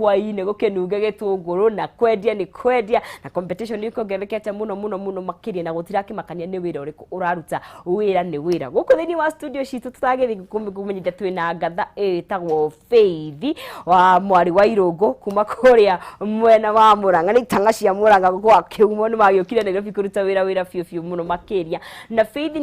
Waine gukenuga gitunguru na kwendia ni kwendia na competition iko ngerekete muno makiria na gutiraki makania ni wira uriku uraruta wira ni wira guku thini wa studio citu tutagithi kumenyithia twina ngatha etagwo Faith wa mwari wa Irungu kuma kuria mwena wa Muranga ni tanga cia Muranga gwa kiumo ni magiukire Nairobi kuruta wira fiu muno makiria na Faith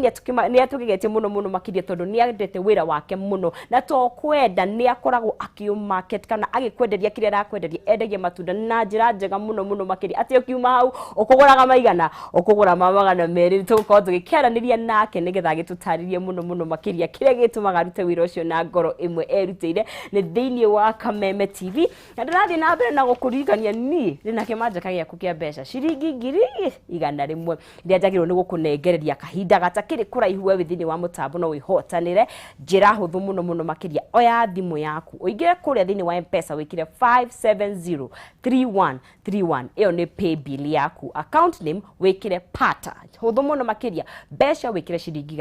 ni atugegetie muno makiria tondu ni endete wira wake muno na to kwenda ni akoragwo akiu market kana agikwenderia rakwenderia endagia matunda na njira njega muno makiri ati ukiuma hau ukuguraga maigana ukugura magana meri tuko tugikiraniria nake nigetha gitutaririe muno makiria kiria gitumaga rute wira ucio na ngoro imwe erutire ni thiini wa Kameme TV na ndirathi na mbere na gukuririkania ni rina kimanja kagia kukia mbeca ciringi 100 iria njagirwo ni gukunengereria kahinda gatakiri kuraihu we thiini wa mutambo no wihotanire njira huthu muno makiria oya thimu yaku uingire kuria thiini wa M-Pesa wikire 5703131 iyo ni pay bill yaku account name wikire pata huthu muno makiria besha wikire ciringi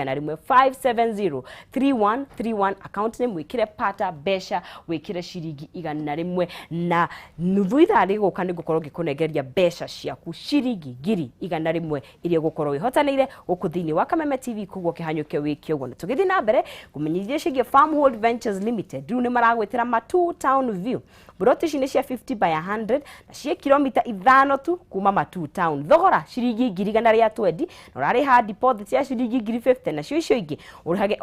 5703131 account name wikire pata besha wikire ciringi 100 na nuthu ithari guka ni gukorwo gikunengeria besha ciaku ciringi 100 iria gukorwo ihotanire guku thiini wa Kameme TV kugwo kihanyuke wiki ogwo tugithi na mbere kumenyithia cigie Farmhold Ventures Limited riu ni maragwitira ma 2 town view Buroti ici ni cia 50 by 100 na cia kilomita 5 tu kuma Matu town thogora ciringi 100 ria 20 na urari ha deposit ya ciringi 50 na cio icio ingi urihage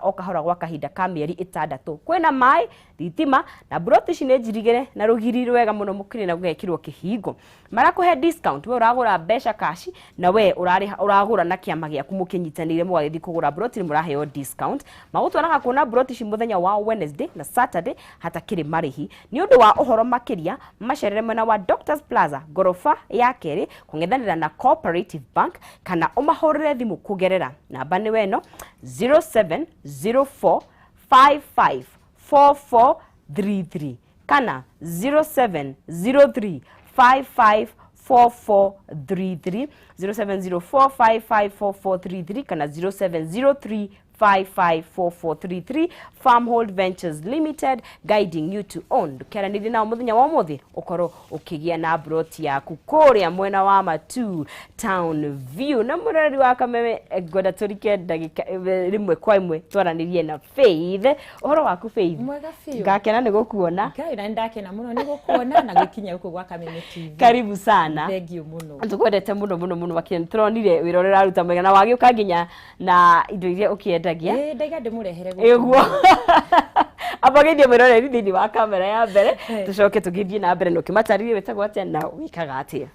o kahora gwa kahinda ka mieri 6 kwina mai thitima na buroti ici ni njirigire na rugiri rwega muno mukiri na gukekirwo kihingo marakuhe discount we uragura besha cash na we uragura na kiama giaku mukinyitanire mwagithi kugura buroti ni muraheo discount magutwaraga kuona buroti ici muthenya wa Wednesday na Saturday hata kiri marihi ni undu wa uhoro makiria macerere mwena wa Doctors Plaza gorofa ya keri kungethanira na Cooperative Bank kana umahorere thimu kugerera namba ni weno 0704554433 kana 0703554433 0704554433 kana 0703554433 Farmhold Ventures Limited guiding you to own dukeranire na muthenya wa muthi ukoro ukigia na broti yaku kuria mwena wa Matu town view na murari wa Kameme goda turike ndagika rimwe kwa imwe twaranirie na Faith uhoro waku Faith mwega fiu ngakena ni gukuona ngai ndakena muno ni gukuona na gikinya huko gwa Kameme TV karibu sana thank you muno tukwendete muno wakini turonire wirorera ruta mwega na wagi ukaginya na indo iria ukiendagia ndaiga ndimurehere guo abagithie mwiroreri thiini wa kamera ya mbere tucoke tugithie na mbere nukimataririe wetagwo atia na wikaga atia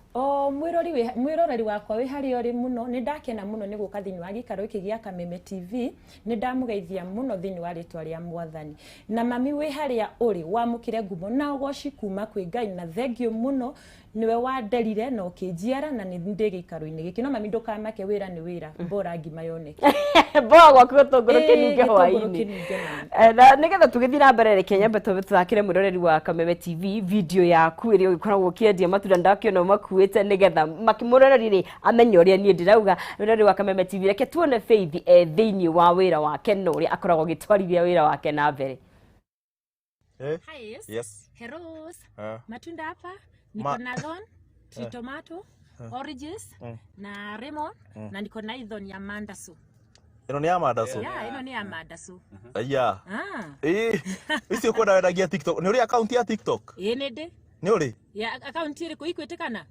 mwiroreri wakwa wi hari ori muno ni ndakena muno ni guka thiini wa gikaro iki gia Kameme TV ni ndamugeithia muno thiini wa ritwa ria Mwathani na mami wi hari uri wamukire ngumo na ugoci kuma kwi Ngai na thank you muno niwe wanderire no kinjiara na ni ndi gikaro-ini giki no mami ndukamake wira ni wira bora ngima yoneke bora gwaku gutunguru kinuge hwaini na nigetha tugithie na mbere reke nyambe tuthakire mwiroreri wa Kameme TV video yaku iria ukoragwo ukiendia matunda ndakiona makuite nigetha makimuroreri ri amenye uria nie ndirauga mwiroreri wa Kameme TV reke tuone Faith thiini wa wira wake no uria akoragwo gitwarithia wira wake na mbere. Hi yes heroes matunda hapa niko na thorn, tomato, oranges na lemon na niko na ithon ya mandasu. Ino ni ya mandasu? Yeah, ino ni ya mandasu. Aya. Icio kwenda wendagia TikTok. Ni uri account ya TikTok? Ni ndi. Ni uri? Ya account iri kuikwetekana.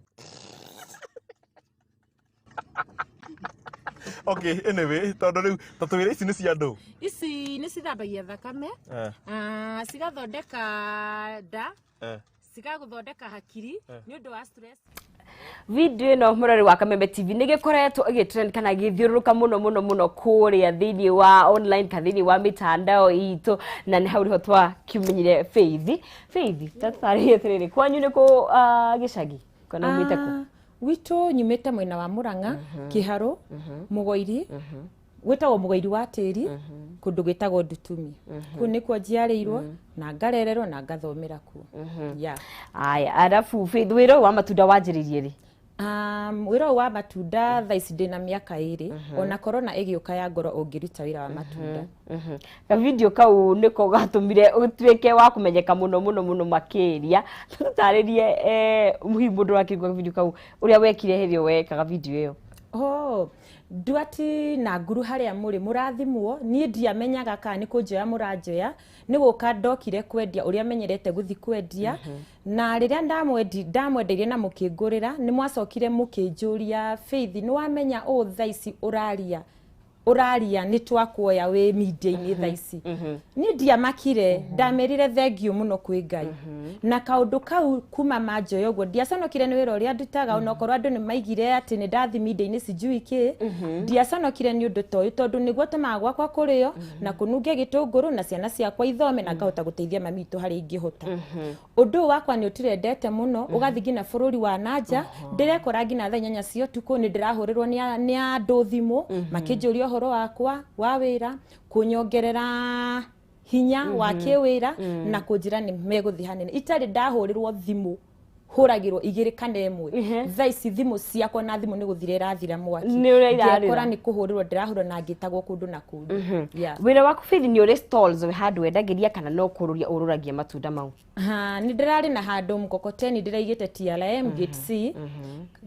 Okay, anyway, tondu riu tatwira ici ni cia ndu. Ici ni cithambagia thakame. Cigathondeka nda. Guthondeka hakiri ni undu wa stress. Video no murori wa Kameme TV nigikoretwo igitrend kana githiuruka muno kuria thiini wa online kathini wa mitandao itu na ni hauri hotwa kimenyire Faith tatari tiriri kwanyu ni ku gicagi kana umite ku witu nyumite mwena wa Muranga Kiharo Mugoiri wetagwo Mugoiri wa tiri kundu gwetagwo Ndutumi ku nikuo njiarirwo na ngarererwo na ngathomera ku aya arafu Faith wiro wa matunda wanjiririe ri Wira wa matunda thaa ici ndina miaka 2 ona corona igioka ya ngoro ungiruta wira wa matunda. Ka video kau niko gatumire utweke wa kumenyeka muno makiria tutaririe muhimu ndo akirwa video kau uria wekire hirio wekaga video iyo. Duati na nguru haria muri murathimwo ni ndiamenyaga ka ni kunjoya muranjoya ni guka ndokire kwendia uria menyerete guthi kwendia na riria ndamwendeire na mukingurira ni mwacokire mukinjuria Faith ni wamenya thaici uraria ni twakuoya we media-ini thaici ni ndiamakire ndamerire thengio muno kwi Ngai na kaundu kau kuma manjoya uguo ndiaconokire ni wira uria ndutaga ona korwo andu ni maigire ati ni ndathi media-ini sijui ki ndiaconokire ni undu toyu tondu niguo tumaga gwakwa kurio na kununge gitunguru na ciana ciakwa ithome na ngahota guteithia mami itu hari ingihota undu wakwa ni utirendete muno ugathi ngina bururi wa nanja ndirekora ngina thaa 8 cia utuku ni ndirahurirwo ni andu thimu makinjuria horo wakwa wa wira kunyongerera hinya wa kiwira na kunjira ni meguthi hanene itari ndahurirwo thimu huragirwo 2 kana 1 thaa ici thimu ciakwa na thimu ni guthirira thira mwaki ni uri irarira ni kuhurirwo ndirahurwo na ngitagwo kundu na kundu wira waku Faith ni uri stalls we handu wendagiria kana no kururia ururagia matunda mau ni ndirari na handu mkokoteni ndiraigite TRM gate C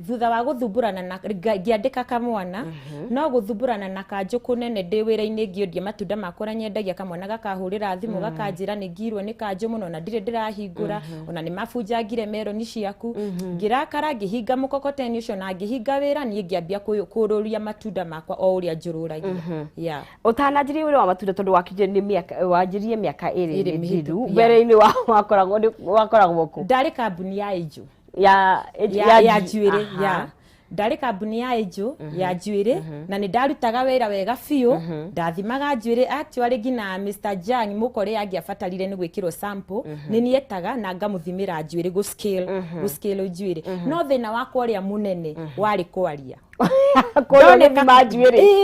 thutha wa guthumburana na ngiandika kamwana no guthumburana na kanjuku nene ndi wira-ini ngiondia matunda makora nyendagia kamwana gakahurira thimu gakanjira ni ngirwo ni kanju muno na ndire ndirahingura ona ni mabunjangire meroni ciaku ngirakara ngihinga mukokoteni ucio na ngihinga wira ni ngiambia kururia matunda makwa o uria njururagia utananjirie wira wa matunda tondu wakijirie miaka 2 mithiru mbere-ini wakoragwo ku ndari kambuni ya Ejo ya njuire ndari kambuni ya Ejo ya njuire na ni ndarutaga wira wega biu ndathimaga njuire actually ngina Mr Jang mukore angiabatarire ni gwikirwo sample ni nietaga na ngamuthimira njuire go scale njuire no thina wakwa uria munene wari kwaria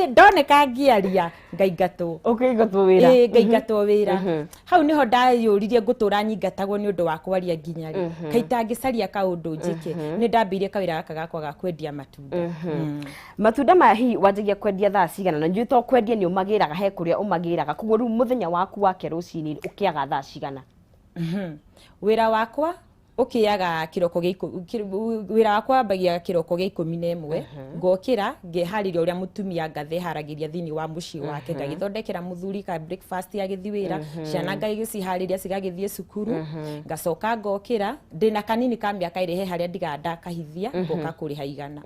ndoneka ngiaria ngaigatwo ngaigatwo wira hau niho ndayuririe ngutura nyingatagwo ni undu wa kwaria nginya ri kaita ngicaria kaundu njike ni ndambirie kawira gaka gakwa ga kwendia matunda matunda maya hi wanjagia kwendia thaa cigana na njuto kwendia ni umagiraga he kuria umagiraga kuguo ru muthenya waku wake rucini ukiaga thaa cigana wira wakwa ukiaga kiroko wira wakwa ambagia kiroko gia 11 ngokira ngehariria uria mutumia ngatheharagiria thini wa muci wake ngagithondekera muthuri ka breakfast agithi wira ciana ngagicihariria cigagithie cukuru ngacoka ngokira ndina kanini ka miaka 2 he haria ndiganda kahithia ngoka kuriha igana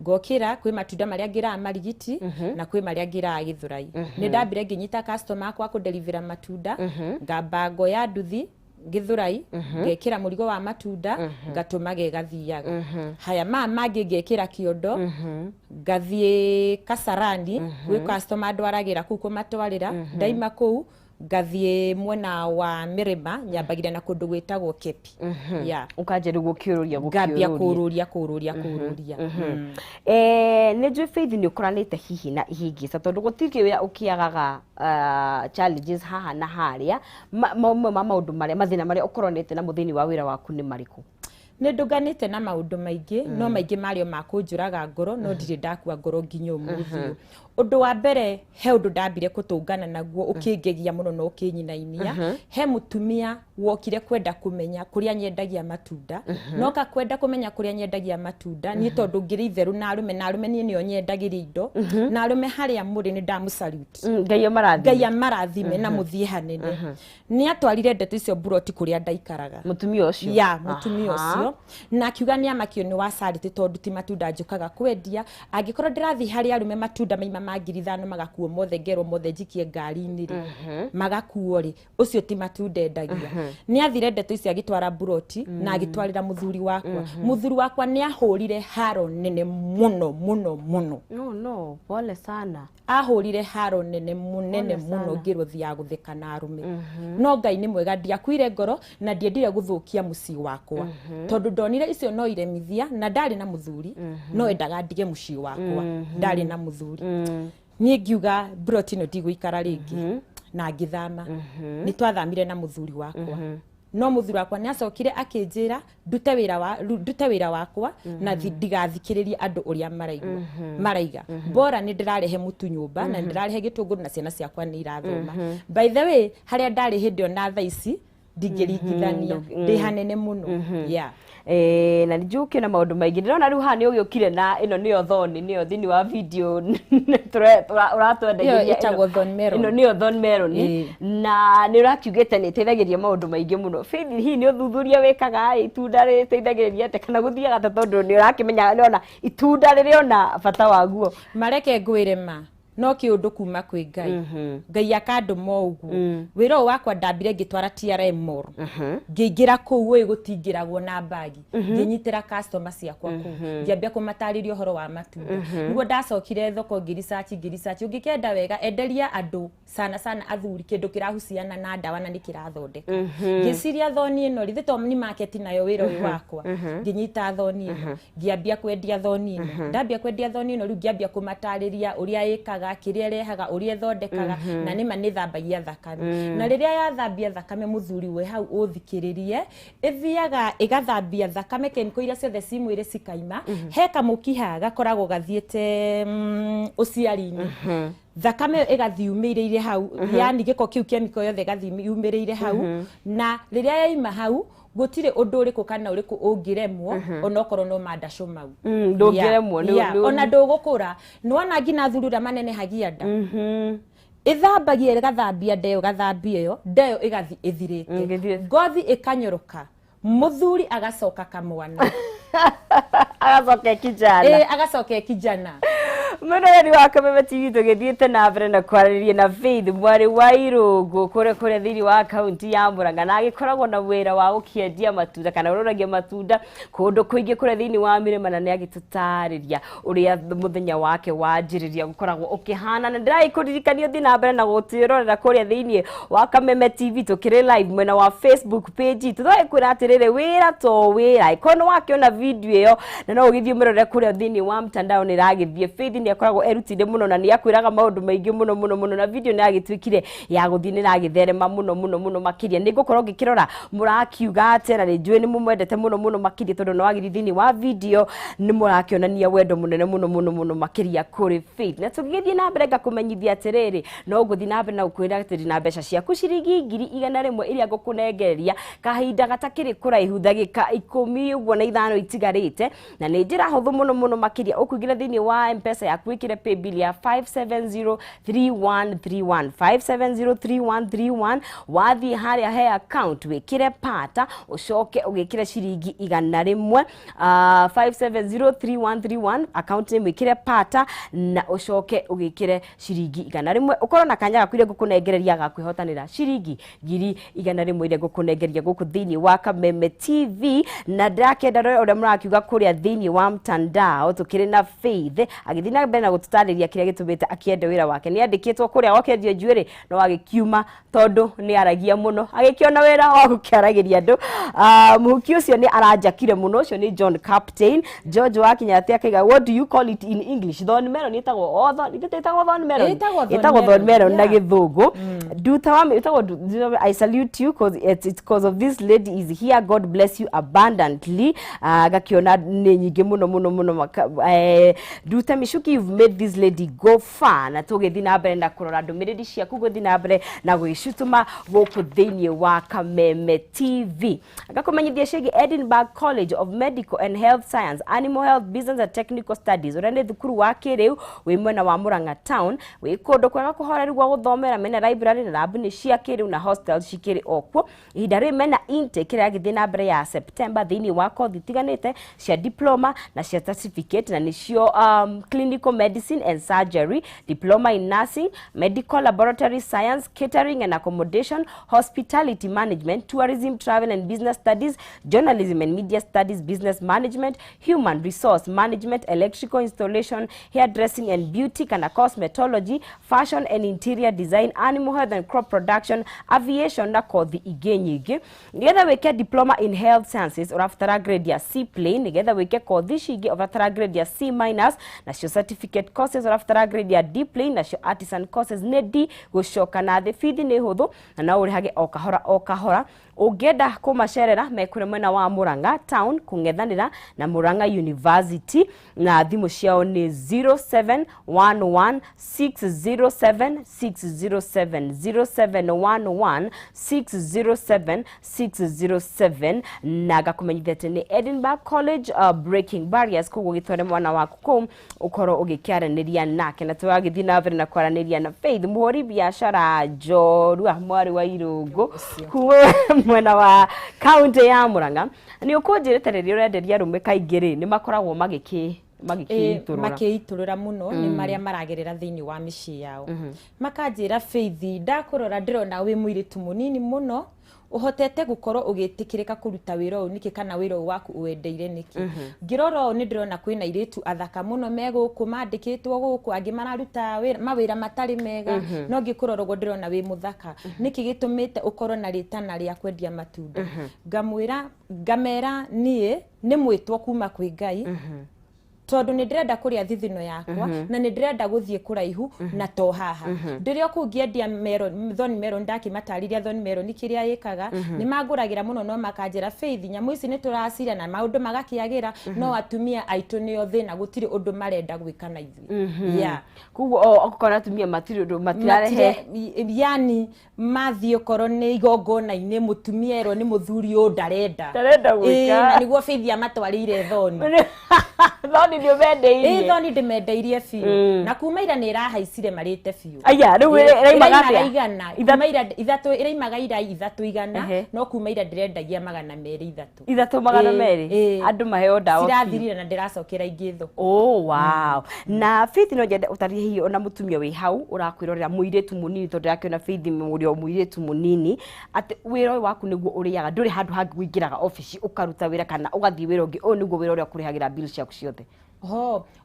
ngokira kwi matunda maria ngira marigiti na kwi maria ngira githurai ni ndambire nginyita customer akwa ku deliver matunda ngamba ngoya nduthi githurai ngekira murigo wa matunda ngatuma gegathiaga haya mangi ngekira kiondo ngathie Kasarani gwi customer ndwaragira kuko matwarira ndaima kuu ngathie mwena wa Mirima nyambagira na kundu gwitagwo Kepi ukanjira gukiururia ngambia kururia ni njui Faith ni ukoranite hihi na ihingisa tondu gutike wira ukiagaga challenges haha na haria maundu maria mathina maria ukoronete na muthini wa wira waku ni mariku ni nduganite na maundu maingi no maingi mario makunjuraga ngoro no ndire ndakua ngoro nginya umuthi undu wa mbere he undu ndambire kutungana naguo ukingegia muno no ukinyinainia he mutumia wokire kwenda kumenya kuria nyendagia matunda no ka kwenda kumenya kuria nyendagia matunda ni tondu ngiri itheru na arume ni nio nyendagiria indo na arume haria muri ni ndamusalute ngai marathime na muthie hanene ni atwarire ndeto icio buroti kuria ndaikaraga mutumia ucio mutumia ucio na kiuga ni amakio ni wasalite tondu ti matunda njukaga kwendia angikorwo ndirathi haria arume matunda maima magiri 5 magakuo mothe ngero mothe njikie ngari-ini ri magakuo ri ucio ti matunda endagia ni athire ndeto icio agitwara buroti na agitwarira muthuri wakwa ni ahurire haro nene muno no pole sana ahurire haro nene munene muno ngiruthia gutheka na arume no Ngai ni mwega ndiakuire ngoro na ndiendire guthukia muci wakwa tondu ndonire icio no iremithia na ndari na muthuri no endaga ndige muci wakwa ndari na muthuri ni ngiuga buroti no ndiguikara ringi na ngithama ni twathamire na muthuri wakwa no muthuri wakwa ni acokire akinjira ndute wira wakwa na ndigathikiririe andu uria maraiga bora ni ndirarehe mutu nyumba na ndirarehe gitunguru na ciana ciakwa ni irathoma by the way haria ndari hindi ona thaici ndingirigithania ndi hanene muno na njuke na maundu maingi ndirona riu ha ni ugiukire na ino niyo thoni niyo thini wa video uratwendegeria itagwo thon melon ino niyo thon melon na ni urakiugite ni teithagiria maundu maingi muno Faith hi ni uthuthuria wekaga itunda ri teithagiria te kana guthiaga ta tondu ni urakimenya niona itunda riri ona bata waguo mareke ngwire ma no kiundu kuma kwi Ngai Ngai akanduma uguo wira wakwa ndambire ngitwara TRM mall ngingira kuu we gutingiragwo na bagi nginyitira customer ciakwa kuu ngiambia kumatariria uhoro wa matunda niguo ndacokire thoko ngirisearch ungikenda wega enderia andu sana athuri kindu kirahuciana na ndawa na nikirathondeka ngiciria thoni ino rithito ni market nayo wira uyu wakwa nginyita thoni ino ngiambia kwendia thoni ino ndambia kwendia thoni ino riu ngiambia kumatariria uria ikaga kiria rehaga uria thondekaga na nima ni thambagia thakame na riria yathambia thakame muthuri we hau uthikiririe ithiaga igathambia thakame keniko iria ciothe ci mwire cikaima he kamukiha gakoragwo gathiete uciari-ini thakame igathiumiire hau yani giko kiu chemical yothe gathiumiire hau na riria yaima hau gutire undu uriku kana uriku ungiremwo onokorwo no mandasho mau ndungiremwo ona ndugukura nona ngina thurura manene hagia nda ithambagia igathambia ndeo gathambia yo ndeo igathi ithirite ngothi ikanyoroka muthuri agacoka kamwana agacoka kijana Mwenye wa Kameme TV tugithiete na mbere na kwariria na Faith mwari wa Irungu kure thiri wa kaunti ya Murang'a na agikoragwo na wira wa gukiendia matunda kana uroragia matunda kundu kuingi kure thini wa mirima na ni agitutariria uria muthenya wake wanjiriria gukoragwo ukihana na ndirai kuririkania thi na mbere na gutirorera kure thini wa Kameme TV tukire live mwena wa Facebook page tuthai kwira atirire wira to wira ikono wake ona video iyo na no ugithie mirorere kure thini wa mtandao ni ragithie Faith ni akoragwo erutire muno na ni akwiraga maundu maingi muno na video ni agitwikire ya guthinira agitherema muno makiria ni gukorwo ngikirora murakiuga atera ni njui ni mumwendete muno makiria tondu no agiri thini wa video ni murakionania wendo munene muno makiria kuri Faith na tugithie na mbere ngakumenyithia atiriri no guthi na mbere na ukwira atiri na mbeca ciaku ciringi 100 iria ngukunengereria kahinda gatakiri kuraihu ndagika 10 uguo na 5 itigarite na ni njira huthu muno makiria ukugira thini wa mpesa ya kwikire pay bill ya 5703131 wathi haria he account wikire pata ucoke ugikire ciringi 100 5703131 account name wikire pata na ucoke ugikire ciringi 100 ukorwo na kanya gakwire gukunengereria gakwihotanira ciringi 100 iria gukunengereria guku thini wa Kameme TV na ndakenda rore uria murakiuga kuria thini wa mtandao tukire na Faith agithina mbere na gututariria kiria gitumite akiende wira wake ni andikitwo kuria wakendia njuiri no agikiuma tondu ni aragia muno agikiona wira wa gukiaragiria andu muhuki ucio ni arajakire muno ucio ni John Captain George wakinyate akiga what do you call it in English thorn melon itagwo otho itagwo thorn melon itagwo thorn melon na githungu duta wa itagwo I salute you because of this lady is here God bless you abundantly gakiona ni nyingi muno duta mishuki you've made this lady go far na tugithi na mbere na kurora ndumiriri ciaku guthi na mbere na gwicutuma guku thini wa Kameme TV agakumenyithia ciigi Edinburgh College of Medical and Health Science Animal Health Business and Technical Studies urende thukuru wa kiriu wi mwena wa Murang'a town wi kundu kwega kuhoreru gwa guthomera mena library na lab ni cia kiriu na hostels cikiri okwo ihinda ri mena intake ria githi na mbere ya September thini wa kothi tiganite cia diploma na cia certificate na nicio clinical medicine and surgery, diploma in nursing, medical laboratory science, catering and accommodation, hospitality management, tourism, travel and business studies, journalism and media studies, business management, human resource management, electrical installation, hairdressing and beauty, and cosmetology, fashion and interior design, animal health and crop production, aviation na kothi igenyige. Nigetha weke diploma in health sciences or after grade ya C plain, nigetha weke kothi shigi or after grade ya C minus na cio certificate courses or after grade ya D plain na cio artisan courses ne D gucoka na the feed ne huthu na no urihage o kahora ungenda kumacerera mekure mwena wa Murang'a town kungethanira na Murang'a University na thimu ciao ni 0711607607 na gakumenyithete ni Edinburgh College Breaking Barriers koguo gitware mwana waku kou ukoro ugikiaraniria nake na twagithii na mbere na kwaraniria na Faith muhuri biashara njorua mwari wa Irungu kuwe mwena wa county ya Murang'a ni ukunjirite riria urenderia rume kaingiri ni makoragwo makiiturura muno ni maria maragerera thiini wa micii yao makanjira Faith ndakurora ndirona wi muiritu munini muno uhotete gukorwo ugitikirika kuruta wiro niki kana wiro waku uwendeire niki ngiroro ni ndirona kwina iritu athaka muno meguku mandikitwo guku angi mararuta mawira matari mega no ngikurorogwo ndirona wi muthaka niki gitumite ukorwo na ritana ria kwendia matunda ngamwira ngamera nie ni mwitwo kuma kwi Ngai tondu ni ndirenda kuria thithino yakwa na ni ndirenda guthie kuraihu na to haha ndirio kungiendia thoni mero ndakimatariria thoni mero nikiria yikaga ni manguragira muno no makanjira Faith nyamu ici ni turacira na maundu magakiagira no atumia aitu nio thina gutiri undu marenda gwika na ithui kuguo okona atumia matirarehe yani mathio koro ni igongona-ini mutumia ero ni muthuri ndarenda gwika niguo Faith amatwarire thoni thoni ndio mendeirie thoni ndimendeirie fiu na kuma ira ni rahaicire marite fiu aya riu iraimaga igana ithatu iraimaga ira ithatu igana no kuma ira ndirendagia magana meri ithatu magana meri andu maheo ndawa cirathirire na ndiracokera ingi thu wow na Faith no jende utarie hihi ona mutumia wi hau urakwirorera muiritu munini tondu yakiona Faith murio muiritu munini ati wira waku niguo uriaga nduri handu hangi gwingiraga office ukaruta wira kana ugathie wira ungi o niguo wira uria kurihagira bills ciaku ciothe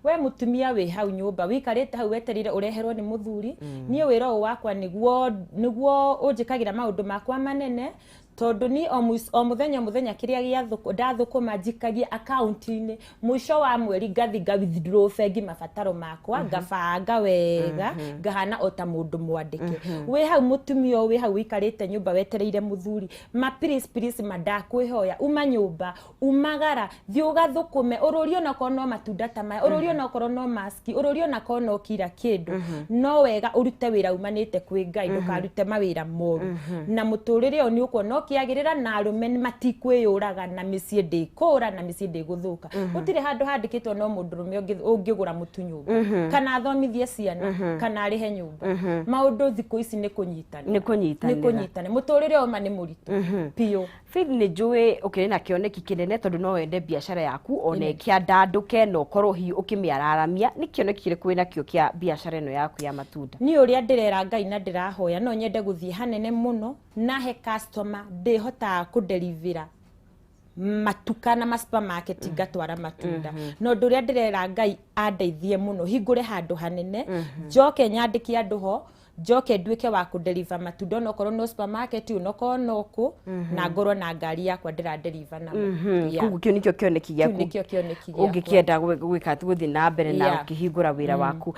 we mutumia wi hau nyumba wikarite hau weterire ureherwo ni muthuri nie wira wakwa niguo unjikagira maundu makwa manene tondu ni o muthenya kiria gia ndathukuma njikagia account-ini mwisho wa mweri ngathi withdraw bengi mabataro makwa ngabanga wega ngahana ota mundu mwandike we hau mutumia we hau wikarite nyumba wetereire muthuri please mandakwihoya uma nyumba umagara thi ugathukume ururio na kono matunda ta maya ururio na korwo no maski ururio na kono kira kindu no wega urute wira umanite kwi Ngai ndukarute mawira moru na muturire oni uko no kiagirira na arume matikwiyuraga na micii ndikura na micii ndiguthuka utire handu handikitwo no mundurume ungigura mutu nyumba kana athomithie ciana kana arihe nyumba maundu thiku ici ni kunyitana muturire oma ni muritu pio Faith ni njui ukiri na kioneki kinene tondu no wende biashara yaku ona kiandanduke no korwo hi ukimiararamia ni kioneki kiriku wina kio kia biashara eno yaku ya matunda ni uria ndirera Ngai na ndirahoya no nyende guthie hanene muno na he customer ndihota kudelivera matuka na supermarket ngatwara matunda no nduria ndirera Ngai andeithie muno hingure handu hanene njoke nyandiki andu ho njoke nduike wa kudeliver matunda no korwo no supermarket no korwo no ku na ngorwo na ngari yakwa ndira deliver na kugu kio nikio kioneki giaku ungikienda gwika guthi na mbere na ukihingura wira waku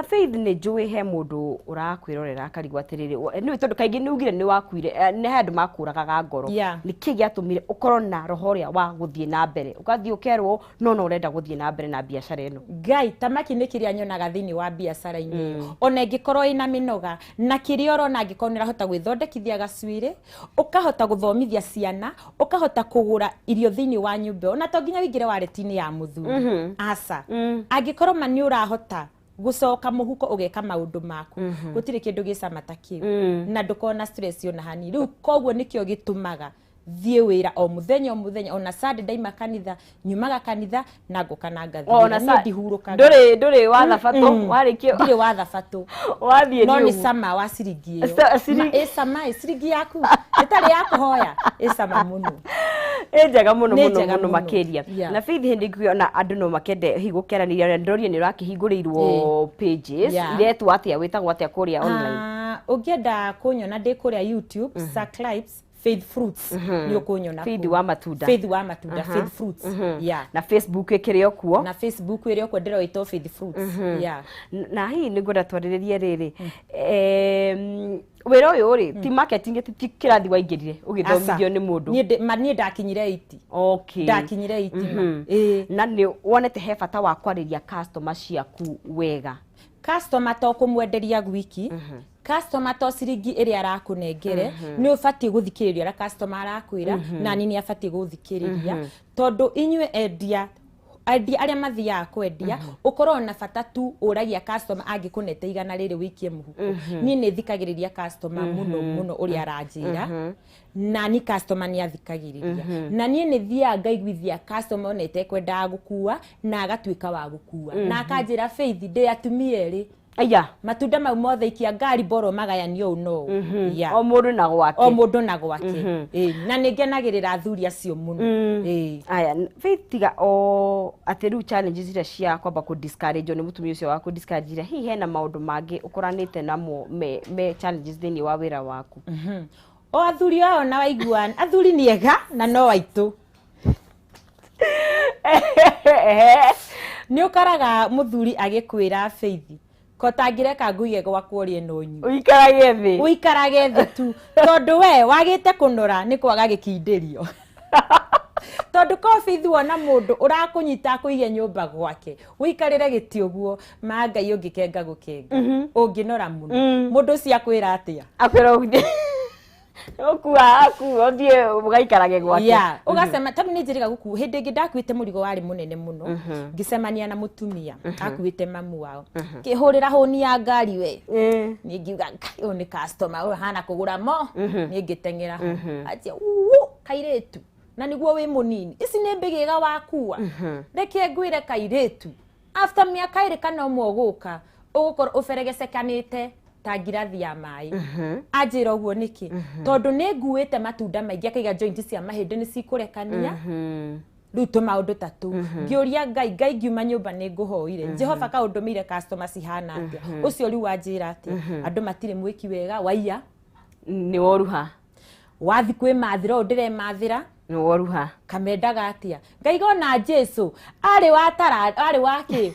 Faith ni njui he mundu urakwirorera akarigwa atiriri ni tondu kaingi ni ugire ni wakuire ni handu makuragaga ngoro ni kigi atumire ukorwo na roho ria wa guthie na mbere ugathie ukerwo no urenda guthie na mbere na biashara eno Ngai tamaki ni kiria nyonaga thiini wa biashara-ini ona ngikorwo ina mino na kirioro na ngikonera hota gwithondekithia gacwire ukahota guthomithia ciana ukahota kugura irio thiini wa nyumba ona to nginya wingire waletini ya muthuri asa angikorwo mani urahota gucoka muhuko ugeka maundu maku gutire kindu gicama ta kiu na ndukona stress ona hani riu koguo nikio gitumaga thie wira o muthenya ona Saturday makanitha nyumaga kanitha na ngokana ngathira ni ndihuruka nduri wa thabato warikio ndiri wa thabato wathie no ni sama wa ciringi iyo sama ciringi yaku itari ya kuhoya sama muno njega muno makiria na Faith hindi kuona andu no makende higukeraniria ndorie ni rakihinguriirwo pages iretwo atia witagwo atia kuria online ungienda kunyona ndi kuria YouTube subscribes Faith Fruits ni ukunyona Faith wa matunda Faith Fruits yeah na Facebook ikiri okuo na Facebook iri okuo ndiroitwo Faith Fruits yeah na hii ni ngoda twariririe riri wira uyu ri ti marketing ti kirathi waingirire ugithomithio ni mundu nie ndakinyire 80 okay ndakinyire 80 na ni wonete he bata wa kwariria customer ciaku wega customer to kumwenderia gwiki customer to ciringi iri arakunengere ni ubati guthikiriria ra customer arakwira na nini abati guthikiriria tondu inywe endia aria mathia kwendia ukorwo na bata tu uragia customer angikunete igana riri wikie muhuko ni ne thikagiriria customer muno uri aranjira na ni customer ni athikagiriria na ni ne thia ngaiguithia customer onete kwenda gukua na agatuika wa gukua na akanjira Faith de atumie ri aya matunda mau mothe ikia ngari boro magayanio no ya o mundu na gwake na ningenagirira athuri acio muno aya Faith tiga o ateru challenges ira cia kwamba ku discourage ni mutumia ucio wa ku discourage hi hena maundu mangi ukoranite namo me challenges thini wa wira waku o athuri ao na waiguan athuri niega na no waitu ni ukaraga muthuri agikwira Faith kotangireka nguige gwakwo ri eno nyu uikarage thi tu tondu we wagite kunora ni kwaga gikindirio tondu ko Faith wona mundu urakunyita kuige nyumba gwake uikarire giti uguo mangai ungikenga gukenga unginora muno mundu cia kwira atia akwira okua othie mugaikarage gwake yeah ugasema tabu ni njiriga guku hindi ngi ndakuite murigo wari munene muno ngicemania na mutumia akuite mamu wao kihurira honi ya ngari we ni ngiuga ngai ni customer we hana kugura mo ni ngitengera atia kairetu na niguo wi munini ici ni mbigiga wakua reke ngwire kairetu after miaka iri kana mwoguka ugukora uferegesekanite ta ngirathi ya mai ajira uguo niki tondu ni nguite matunda maingi akiga joint cia mahindi ni cikurekania ruto maundu tatu ngiuria ngai ngiuma nyumba ni nguhoire Jehova ka undumire customer cihana atia ucio riu ajira ati andu matire mwiki wega waiya ni woruha wathi kwi mathira ndire mathira ni woruha kamendaga atia ngai gona Jesu ari waki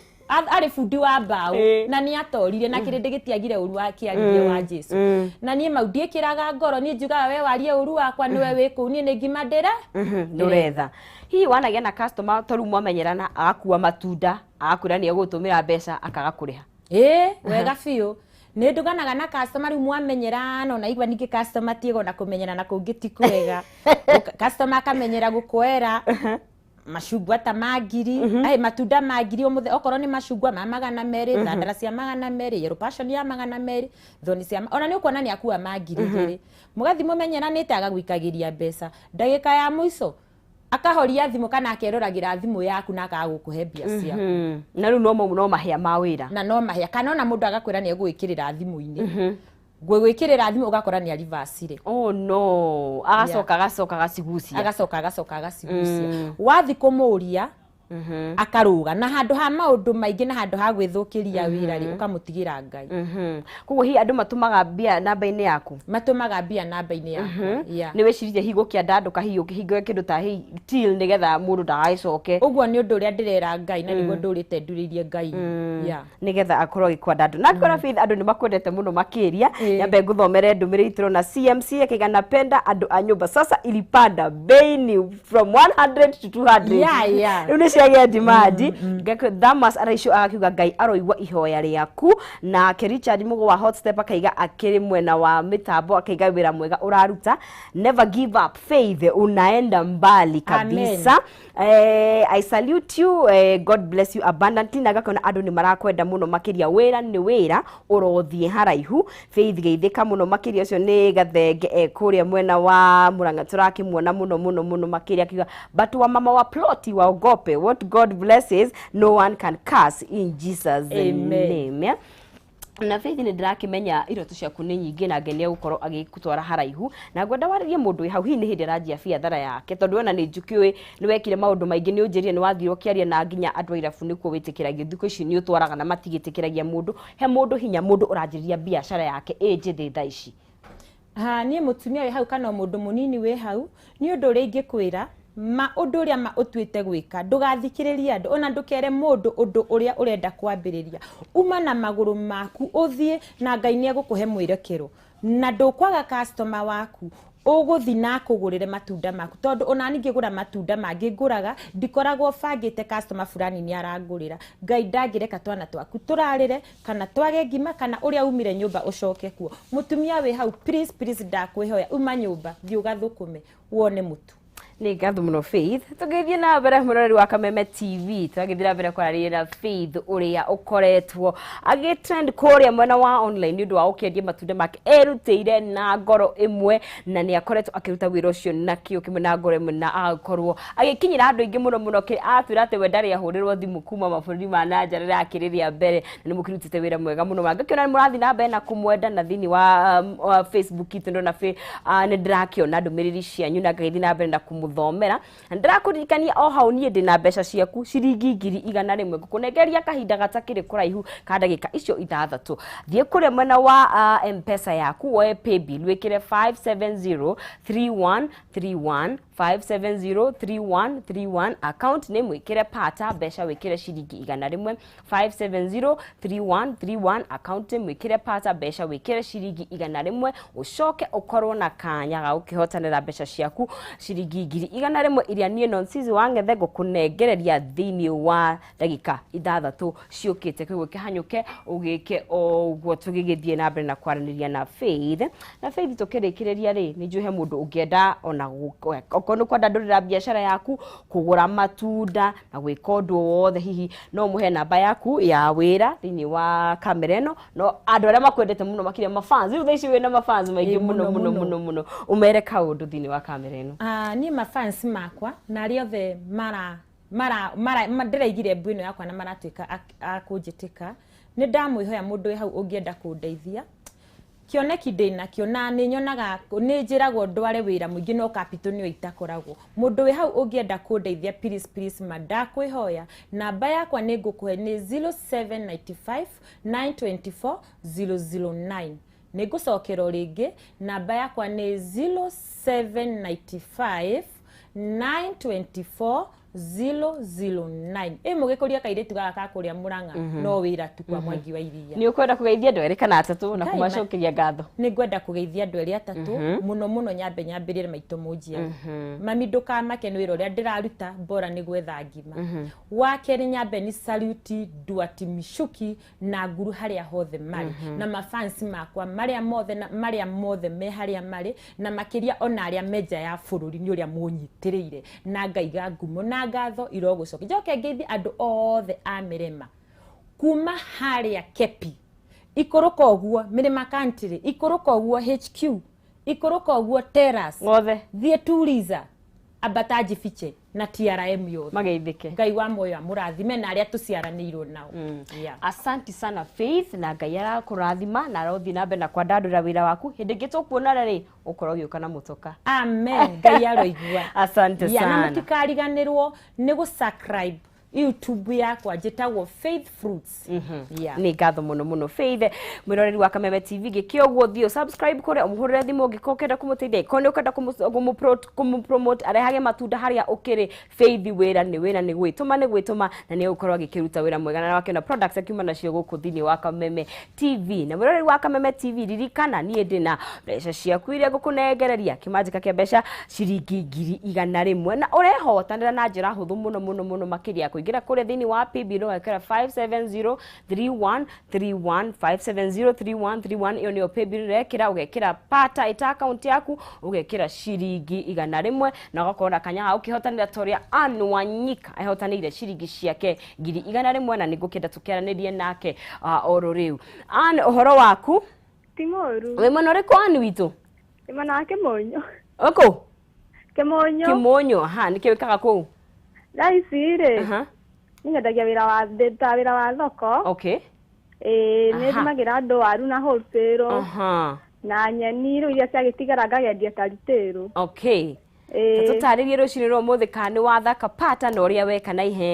ari fundi wa mbao na ni atorire na kirindi gitiagire uru wake ariye wa Jesu na ni maudie kiraga ngoro ni njuga we warie uru wakwa niwe wiku ni ngima ndira nduretha hi wanagia na customer toru mwamenyerana agakua matunda agakura ni agutumira mbeca akagakuriha wega fiu ni nduganaga na customer ru mwamenyerana na igwa ningi customer tiego na kumenyerana kungiti kwega customer akamenyera gukwera mashugwa ta magiri matunda magiri omuthe okorwo ni mashugwa magana meri thandara cia magana meri yellow passion ya magana meri thoni cia ona ni ukona ni akua magiri giri mugathi mumenyeranite agagwikagiria mbeca ndagika ya muico akahoria thimu kana akeroragira thimu yaku na akagukuhe mbia cia na riu no mahia ma wira na no mahia kana ona mundu agakwira ni egwikirira thimu-ini gwikirira thimu ugakora ni arivasire oh no agacoka agacigucia wathi kumuria akaruga na handu ha maundu maingi na handu ha gwithukiria wira ri ukamutigira ngai kugo hi andu matumaga mbia namba-ini yaku yeah ni wecirithia higukia ndanduka hi ukihinga kindu ta hi till nigetha mundu ndagaicoke uguo ni undu uria ndirera ngai na niguo ndurite nduririe ngai yeah nigetha akorwo gikwa ndandu na kora Faith andu ni makwendete muno makiria nyambe nguthomere ndumire itiro na CMC akiga napenda andu a nyumba sasa ilipanda bei ni from 100 to 200 yeah ciagia dimadi Damas araisho akiuga ngai aroigwa ihoya riaku na Richard mugo wa hot step akaiga akiri mwena wa mitambo akaiga wira mwega uraruta never give up Faith unaenda mbali kabisa I salute you God bless you abundantly na gakona andu ni marakwenda muno makiria wira ni wira urothie haraihu Faith geithika muno makiria ucio ni gathenge kuria mwena wa Muranga turakimwona muno makiria akiuga but wa mama wa ploti wa ogope what God blesses no one can curse in Jesus name na Faith ni ndirakimenya iroto ciaku ni nyingi na ngenia gukorwo agikutwara haraihu na ngwenda waririe mundu hau hi ni hindi ranjia biathara yake tondu ona ni njukiwe ni wekire maundu maingi ni unjirie ni wathiro kiaria na nginya andu airafu ni ku witikiragia thiko ici ni utwaraga na matigitikiragia mundu he mundu hinya mundu uranjiria biashara yake njithe tha ici niĩ mũtumia wĩ hau kana mũndũ mũnini wĩ hau nĩ ũndũ ũrĩa ingĩkwĩra ũndũ ũrĩa ũtuĩte gwĩka ndũgathikĩrĩria andũ ona ndũkere mũndũ ũndũ ũrĩa ũrenda kwambĩrĩria uma na magũrũ maku ũthiĩ na Ngai nĩegũkũhe mwĩrekero na ndũkwaga customer waku ũgũthi na kũgũrĩre matunda maku tondũ ona ningĩgũra matunda mangĩ ngũraga ndikoragwo bangĩte customer fulani nĩ arangũrĩra Ngai ndangĩreka twana twaku tũrarĩre kana twage ngima kana ũrĩa umire nyũmba ũcoke kuo mũtumia wĩ hau please ndakwĩhoya uma nyũmba thiĩ ũgathũkũme wone mũtu nĩ ngatho mũno Faith tũgĩthiĩ na mbere mũrori wa Kameme TV tũgĩthiĩ na mbere kwaria na Faith ũrĩa ũkoretwo agĩtrend kũrĩa mwena wa online nĩ ũndũ wa ũkĩendia matunda make erutĩire na ngoro ĩmwe na nĩ akoretwo akĩruta wĩra ũcio na kĩo kĩmwe na ngoro ĩmwe na agakorwo agĩkinyĩra andũ aingĩ mũno atwĩra atĩ we ndarĩ ahũrĩrwo thimũ kuma mabũrũri ma nanja rĩrĩa akĩrĩria mbere na nĩ mũkĩrutĩte wĩra mwega mũno mangĩkĩona nĩ mũrathiĩ na mbere na kũmwenda na thĩinĩ wa Facebook itũ ndona nĩ ndĩrakĩona ndũmĩrĩri cianyu na ngagĩthiĩ na mbere na thomera ndĩrakũririkania o hau niĩ ndĩna mbeca ciaku ciringi 100 ngũkũnengeria kahinda gatakĩrĩ kũraihu ka ndagĩka icio 6 thiĩ kũrĩa mwena wa M-Pesa yaku woe paybill wĩkĩre 5703131 5703131 account name wĩkĩre pata mbeca wĩkĩre ciringi 100 5703131 account name wĩkĩre pata mbeca wĩkĩre ciringi 100 ũcoke ũkorwo na kanya ga gũkĩhotanĩra mbeca ciaku ciringi 100 iria niĩ Nonsizi Wang'ethe ngũkũnengereria thĩinĩ wa ndagĩka 6 ciũkĩte koguo kĩhanyũke ũgĩke ũguo tũgĩgĩthiĩ na mbere na kwaranĩria na Faith tũkĩrĩkĩrĩria rĩ nĩ njũhe mũndũ ũngĩenda ona okorwo kwenda ndũrĩra biacara yaku kũgũra matunda na gwĩka ũndũ wothe hihi no mũhe namba yaku ya wĩra thĩinĩ wa kamera ĩno no andũ arĩa makwendete mũno makĩria mafans rĩu thaici wĩna mafans maingĩ mũno umere kaũndũ thĩinĩ wa kamera ĩno niĩ mafans makwa na arĩa othe ndĩraigire mbu ĩno yakwa na maratuĩka akũnjĩtĩka nĩ ndamwĩhoya mũndũ wĩ hau ũngĩenda kũndeithia kĩoneki ndĩnakĩo na nĩ nyonaga nĩ njĩragwo ndware wĩra mũingĩ no capital nĩyo itakoragwo mũndũ wĩ hau ũngĩenda kũndeithia please ndakwĩhoya namba yakwa nĩ ngũkũhe nĩ 0795 924 009 nĩ ngũcokera rĩngĩ namba yakwa nĩ 0795 924 009 mũgĩkũria kairĩtu gaka kũrĩa Mũrang'a no wĩra tu kwa Mwangi wa Iria nĩ ũkwenda kũgeithia andũ erĩ kana atatũ na kũmacokeria ngatho nĩ ngwenda kũgeithia andũ erĩ atatũ mũno nyambĩrĩre maitũ mũnjia mami ndũkamake nĩ wĩra ũrĩa ndĩraruta bora nĩ gwetha ngima wa kerĩ nyambe nĩ saluti Duati Mishuki na nguru harĩa hothe marĩ na mafans makwa marĩa mothe me harĩa marĩ na makĩria ona arĩa menja ya bũrũri nĩ ũrĩa mũnyitĩrĩire na ngaiga ngumo na ngatho irogũcoka njoke ngeithi andũ othe a Mirema kuma harĩa Kepi ikũrũka ũguo Mirema Country ikũrũka ũguo HQ ikũrũka ũguo Terrace ngothe thiĩ Tuliza Abataji Fiche na TRM yothe mageithĩke Ngai wa moyo amũrathime na arĩa tũciaranĩirwo nao Asante sana Faith na Ngai arakũrathima na arothiĩ na mbere na kwandandũra wĩra waku hĩndĩ ĩngĩ tũkuonana rĩ ũkorwo ũgĩũka na mũtoka amen Ngai aroigua asante sana na mũtikariganĩrwo nĩ gũ-subscribe YouTube yakwa njĩtagwo Faith Fruits nĩ ngatho mũno Faith mwĩroreri wa Kameme TV gĩkĩo ũguo thiĩ subscribe kũrĩa ũmũhũrĩre thimũ ũngĩkorwo ũkĩenda kũmũteithia ko nĩ ũkenda kũmũpromote arehage matunda harĩa ũkĩrĩ Faith wĩra nĩ gwĩtũma na nĩ ũgũkorwo agĩkĩruta wĩra mwega na wakĩona products akiuma nacio gũkũ thĩinĩ wa Kameme TV na mwĩroreri wa Kameme TV ririkana niĩ ndĩna mbeca ciaku iria ngũkũnengereria kĩmanjĩka kĩa mbeca ciringi 100 na ũrehotanĩra na njĩra hũthũ mũno makĩria kũingĩra kũrĩa thĩinĩ wa paybill ũgekĩra 5703131 5703131 iyo nĩyo paybill ũrekĩra ũgekĩra pata ĩta account yaku ũgekĩra ciringi 100 na ũgakorwo na kanya ũkĩhotanĩra torĩa Anne Wanyika ehotanĩire ciringi ciake 100 na nĩngũkĩenda tũkĩaranĩrie nake oro rĩu Anne ũhoro waku Timoru wĩ mwena ũrĩkũ Anne witũ Imana wa Kĩmonyo ũkũ Kĩmonyo nĩkĩo wĩkaga kũu Daisire nĩnyendagia wĩra wa thoko okay nĩ ndimagĩra andũ waru na wholesale na nyeni rĩu iria ciagĩtigara ngagendia ta retail okay tũtarĩrie rũcinĩ rwa mũthĩ kana nĩ wathaka pata na ũrĩa weka na ihenya